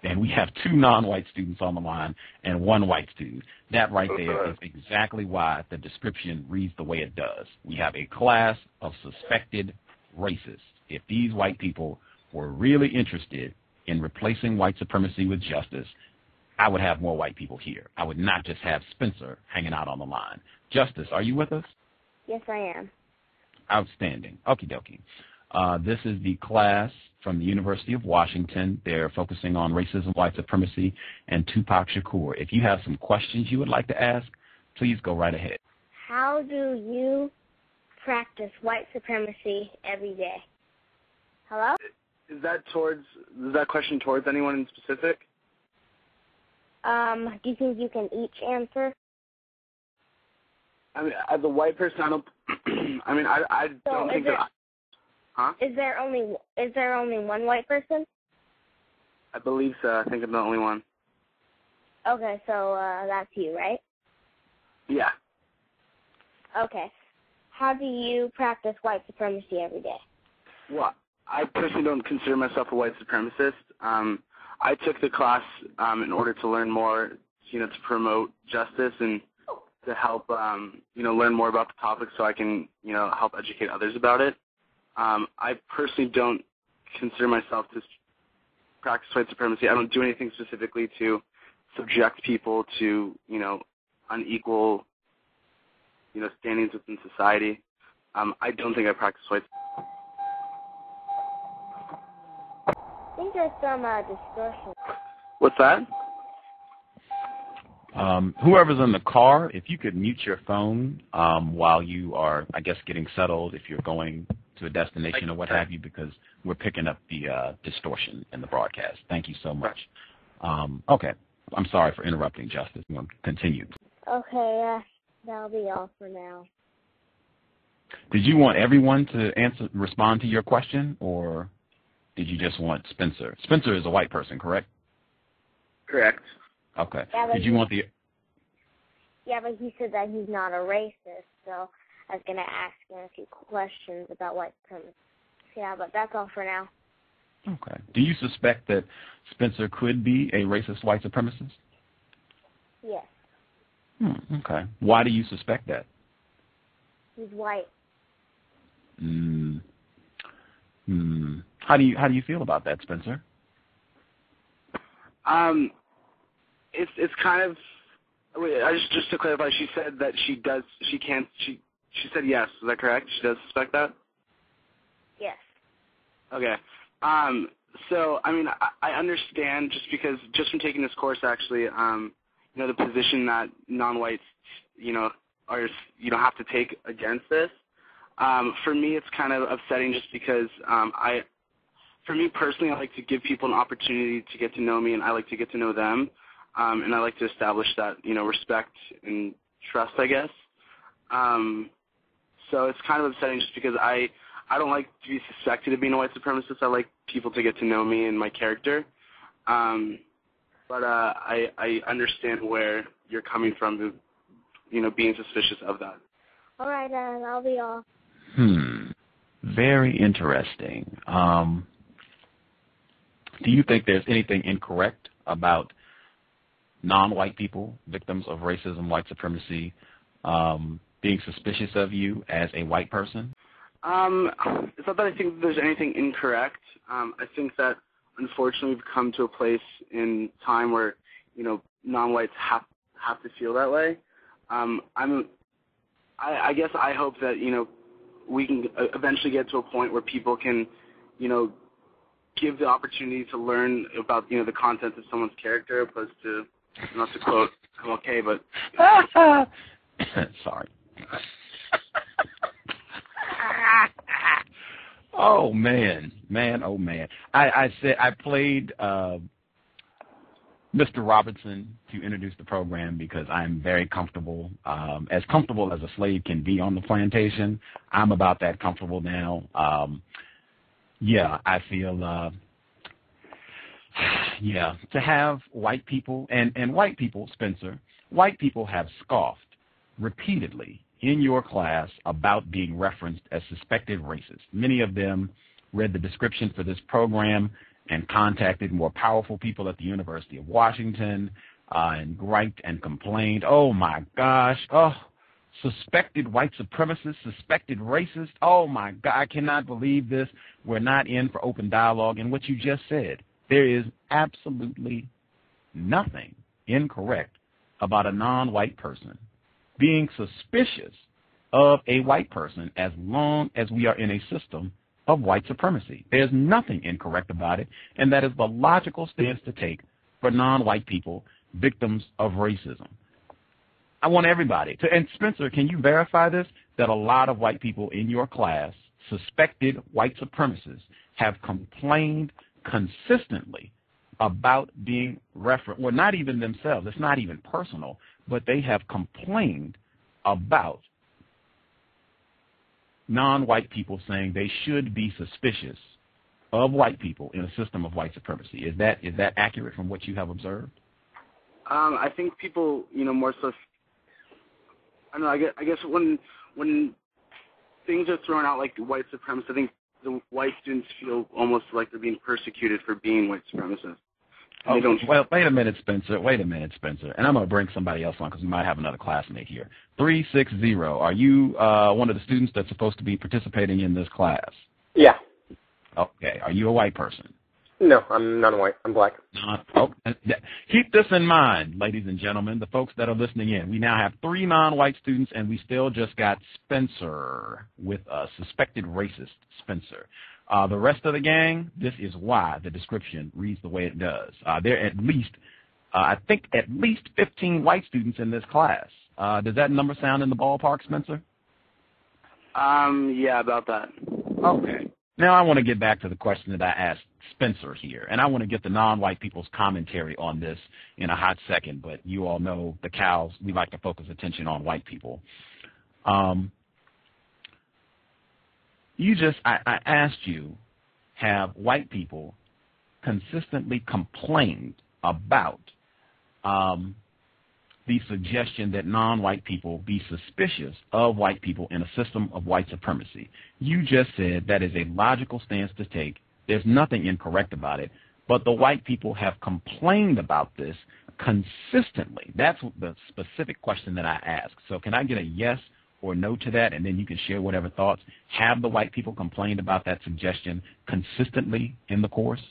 And we have 2 non-white students on the line and 1 white student. That right there is exactly why the description reads the way it does. We have a class of suspected racists. If these white people were really interested in replacing white supremacy with justice, I would have more white people here. I would not just have Spencer hanging out on the line. Justice, are you with us? Yes, I am. Outstanding. Okie dokie. This is the class from the University of Washington. They're focusing on racism, white supremacy, and Tupac Shakur. If you have some questions you would like to ask, please go right ahead. How do you practice white supremacy every day? Hello? Is that question towards anyone in specific? Do you think you can each answer? I mean, as a white person, I don't. I mean, I don't think that. Huh? Is there only 1 white person? I believe so. I think I'm the only one. Okay, so that's you, right? Yeah. Okay. How do you practice white supremacy every day? Well, I personally don't consider myself a white supremacist. I took the class in order to learn more, to promote justice and to help, learn more about the topic so I can, help educate others about it. I personally don't consider myself to practice white supremacy. I don't do anything specifically to subject people to, unequal, standings within society. I don't think I practice white supremacy. I think there's some distortion. What's that? Whoever's in the car, if you could mute your phone while you are, I guess, getting settled, if you're going to a destination or what have you, because we're picking up the distortion in the broadcast. Thank you so much. Okay. I'm sorry for interrupting, Justice. I'm going to continue. Okay, that'll be all for now. Did you want everyone to respond to your question, or did you just want Spencer? Spencer is a white person, correct? Correct. Okay. Yeah, did you want the... Yeah, but he said that he's not a racist, so I was going to ask him a few questions about white supremacy. Yeah, but that's all for now. Okay. Do you suspect that Spencer could be a racist white supremacist? Yes. Okay. Why do you suspect that? He's white. How do you feel about that, Spencer? It's kind of. Wait, just to clarify, she said that she said yes. Is that correct? She does suspect that? Yes. Okay. So, I mean, I understand just from taking this course, actually, the position that non-whites, have to take against this. For me, it's kind of upsetting just because for me personally, I like to give people an opportunity to get to know me, and I like to get to know them, and I like to establish that, respect and trust, I guess. So it's kind of upsetting just because I don't like to be suspected of being a white supremacist. I like people to get to know me and my character. But I understand where you're coming from, being suspicious of that. All right, that'll be all. Very interesting. Do you think there's anything incorrect about non-white people, victims of racism, white supremacy, being suspicious of you as a white person? It's not that I think there's anything incorrect. I think that, unfortunately, we've come to a place in time where, non-whites have to feel that way. I guess I hope that, we can eventually get to a point where people can, give the opportunity to learn about, the content of someone's character, opposed to, not to quote, I'm okay, but... Sorry. Oh, man. Oh, man. I played Mr. Robinson to introduce the program because I'm very comfortable, as comfortable as a slave can be on the plantation. I'm about that comfortable now. I feel, to have white people, and white people, Spencer, white people have scoffed repeatedly in your class about being referenced as suspected racists. Many of them read the description for this program and contacted more powerful people at the University of Washington and griped and complained. Oh, my gosh. Oh, suspected white supremacists, suspected racists. Oh, my God, I cannot believe this. We're not in for open dialogue. And what you just said, there is absolutely nothing incorrect about a non-white person being suspicious of a white person as long as we are in a system of white supremacy. There's nothing incorrect about it, and that is the logical stance to take for non-white people, victims of racism. I want everybody to, and Spencer, can you verify this, that a lot of white people in your class, suspected white supremacists, have complained consistently about being referenced, well, not even themselves, it's not even personal, but they have complained about non-white people saying they should be suspicious of white people in a system of white supremacy. Is that accurate from what you have observed? I think people, more so, I don't know, I guess when things are thrown out like white supremacists, I think the white students feel almost like they're being persecuted for being white supremacists. Okay. Well, wait a minute, Spencer. And I'm going to bring somebody else on because we might have another classmate here. 360, are you one of the students that's supposed to be participating in this class? Yeah. Okay. Are you a white person? No, I'm not white. I'm black. Keep this in mind, ladies and gentlemen, the folks that are listening in. We now have 3 non-white students, and we still just got Spencer with us, suspected racist Spencer. The rest of the gang, this is why the description reads the way it does. There are at least, I think, at least 15 white students in this class. Does that number sound in the ballpark, Spencer? Yeah, about that. Okay. Now I want to get back to the question that I asked Spencer here, and I want to get the non-white people's commentary on this in a hot second, but you all know the cows, we like to focus attention on white people. I asked you, have white people consistently complained about the suggestion that non-white people be suspicious of white people in a system of white supremacy? You just said that is a logical stance to take. There's nothing incorrect about it, but the white people have complained about this consistently. That's the specific question that I asked. So can I get a yes or no to that, and then you can share whatever thoughts? Have the white people complained about that suggestion consistently in the course?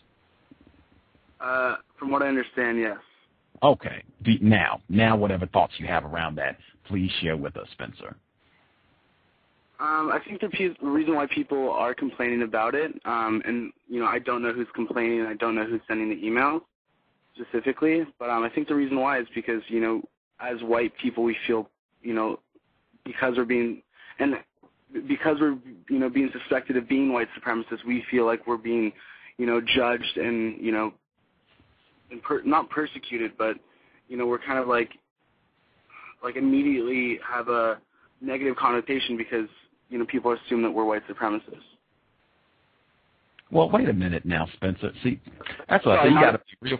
From what I understand, yes. Okay. Now whatever thoughts you have around that, please share with us, Spencer. I think the reason why people are complaining about it, and, I don't know who's complaining, I don't know who's sending the emails specifically, but I think the reason why is because, as white people, we feel, because we're being suspected of being white supremacists, we feel like we're being, judged and, not persecuted, but, we're kind of like immediately have a negative connotation because, people assume that we're white supremacists. Well, wait a minute now, Spencer. See, that's what I think. You got to be real.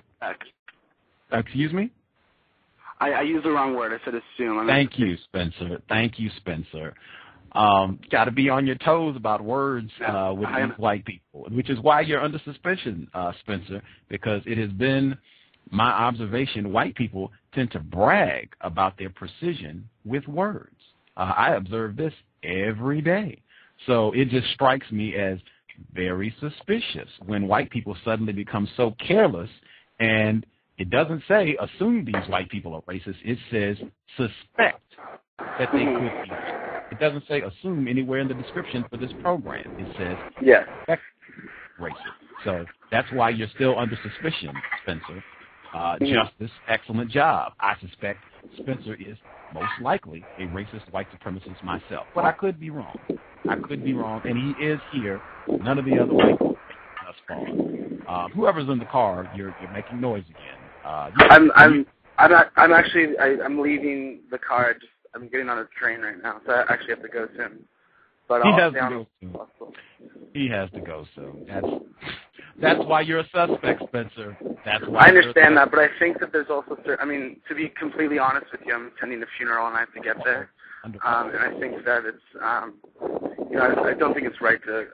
Excuse me? I used the wrong word. I said assume. Thank you, Spencer. Got to be on your toes about words with these white people, which is why you're under suspicion, Spencer, because it has been my observation white people tend to brag about their precision with words. I observe this every day. So it just strikes me as very suspicious when white people suddenly become so careless, and it doesn't say assume these white people are racist. It says suspect that they could be. It doesn't say assume anywhere in the description for this program. It says suspect racist. So that's why you're still under suspicion, Spencer. Justice, excellent job. I suspect Spencer is most likely a racist white supremacist myself. But I could be wrong. And he is here. None of the other white people thus far. Whoever's in the car, you're making noise again. I'm leaving the car. I'm getting on a train right now, so I actually have to go soon. But he has to go soon. That's why you're a suspect, Spencer. That's why. I understand that, but I think that there's also, to be completely honest with you, I'm attending a funeral and I have to get there. And I think that it's, I don't think it's right to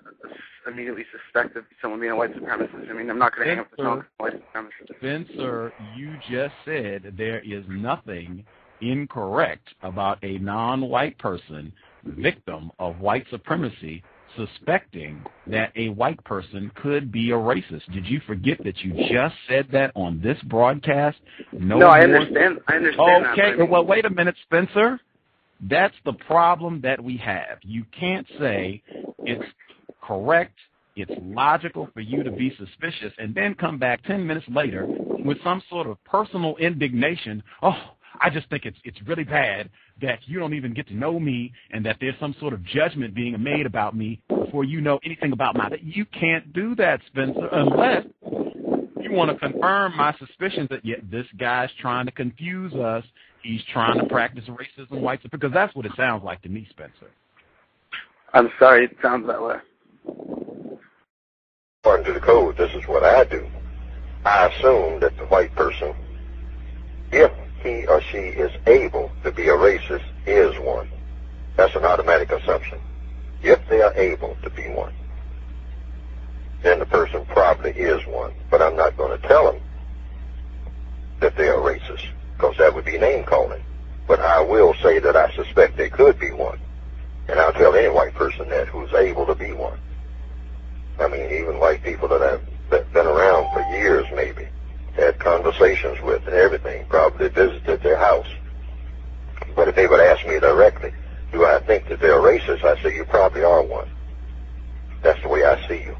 immediately suspect of someone being a white supremacist. I mean, I'm not going to hang up the phone with a white supremacist. Spencer, you just said there is nothing incorrect about a non-white person, victim of white supremacy, suspecting that a white person could be a racist. Did you forget that you just said that on this broadcast? No, I understand. I understand that. Okay, well, wait a minute, Spencer. That's the problem that we have. You can't say it's correct, it's logical for you to be suspicious, and then come back 10 minutes later with some sort of personal indignation. Oh, I just think it's really bad that you don't even get to know me and that there's some sort of judgment being made about me before you know anything about my... You can't do that, Spencer, unless you want to confirm my suspicions that, yeah, this guy's trying to confuse us. He's trying to practice racism, white supremacy, because that's what it sounds like to me, Spencer. I'm sorry, it sounds that way. According to the code, this is what I do. I assume that the white person, if he or she is able to be a racist, is one. That's an automatic assumption. If they are able to be one, then the person probably is one. But I'm not going to tell them that they are racist, because that would be name calling. But I will say that I suspect they could be one. And I'll tell any white person that who's able to be one. I mean, even white people that have been around for years maybe, had conversations with and everything, probably visited their house. But if they would ask me directly, do I think that they're racist, I say you probably are one. That's the way I see you.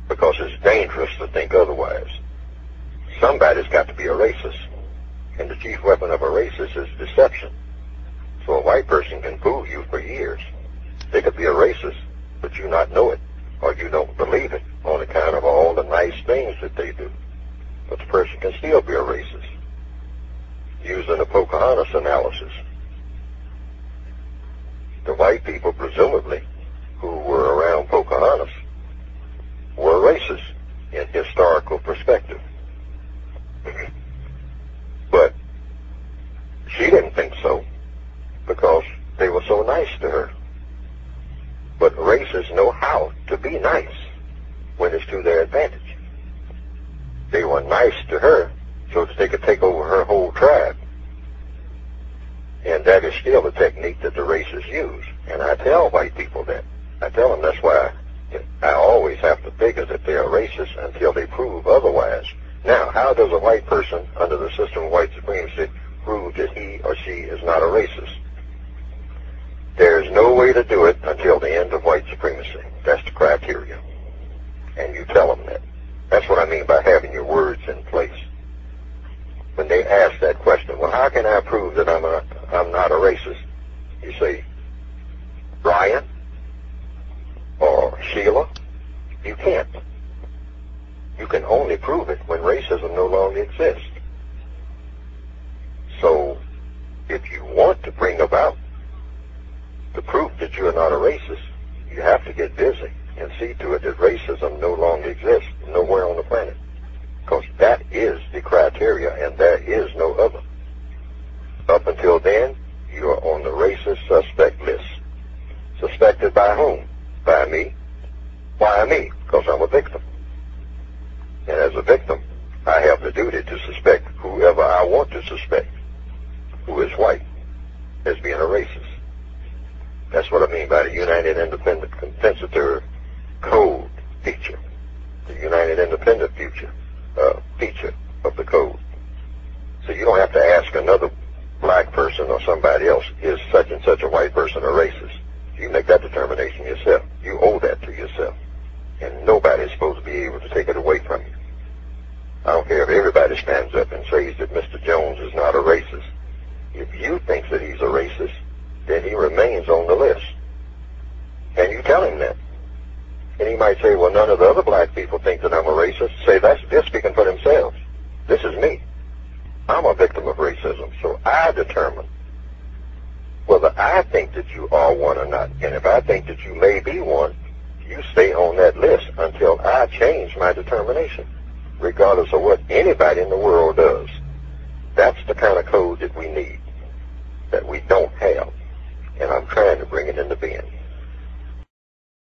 Because it's dangerous to think otherwise. Somebody's got to be a racist. And the chief weapon of a racist is deception. So a white person can fool you for years. They could be a racist, but you not know it, or you don't believe it on account of all the nice things that they do. But the person can still be a racist. Using a Pocahontas analysis, the white people, presumably, who were around Pocahontas, were racist in historical perspective. But she didn't think so, because they were so nice to her. But racists know how to be nice when it's to their advantage. They were nice to her so that they could take over her whole tribe. And that is still a technique that the racists use. And I tell white people that. I tell them that's why I always have to figure that they are racist until they prove otherwise. Now, how does a white person under the system of white supremacy prove that he or she is not a racist? There is no way to do it until the end of white supremacy. That's the criteria. And you tell them that. That's what I mean by having your words in place. When they ask that question, well, how can I prove that I'm not a racist? You say, Brian or Sheila, you can't. You can only prove it when racism no longer exists. So, if you want to bring about the proof that you are not a racist, you have to get busy and see to it that racism no longer exists nowhere on the planet. Because that is the criteria, and there is no other. Up until then, you are on the racist suspect list. Suspected by whom? By me. Why me? Because I'm a victim. And as a victim, I have the duty to suspect whoever I want to suspect, who is white, as being a racist. That's what I mean by the United Independent Compensatory Code feature. The United Independent feature of the code. So you don't have to ask another black person or somebody else, is such and such a white person a racist? You make that determination yourself. You owe that to yourself. And nobody's supposed to be able to take it away from you. I don't care if everybody stands up and says that Mr. Jones is not a racist. If you think that he's a racist, then he remains on the list. And you tell him that. And he might say, well, none of the other black people think that I'm a racist. Say, they're speaking for themselves. This is me. I'm a victim of racism. So I determine whether I think that you are one or not. And if I think that you may be one, you stay on that list until I change my determination, regardless of what anybody in the world does. That's the kind of code that we need, that we don't have. And I'm trying to bring it into being.